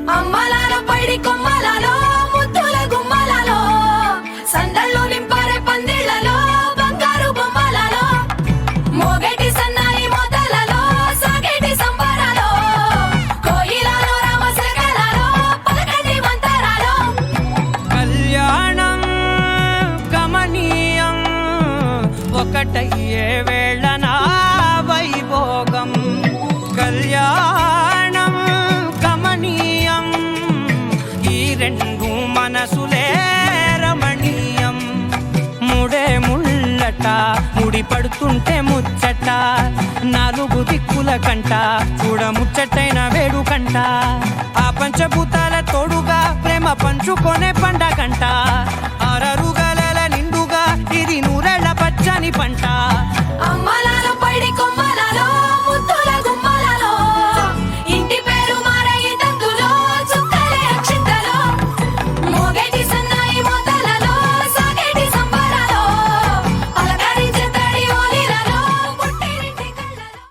అమ్మలాలో పైడి కొమ్మలలో ముద్దుల గుమ్మలలో సందళ్ళు నింపారే పందిళ్లలో బంగారు బొమ్మలలో మోగేటి సన్నాయి మోతలలో సాగేటి సంబరాలో కోయిలలో రామశకలలో పలకటి మంతరాలో కళ్యాణం గమనీయం ఒకటయ్యే వేళనా వైభోగం కళ్యాణం గమనీయం ఈ రెండు మనసులే రమణీయం ముడే ముళ్ళట ముడి పడుతుంటే ముచ్చట నాలుగు దిక్కుల కంట చూడ ముచ్చటైన వేడుకంట ఆ పంచభూతాల తోడుగా ప్రేమ పంచుకొనే పండగంట ఆరరుగల నిండుగా ఇది నూరెళ్ళ పచ్చని పంట అమ్మల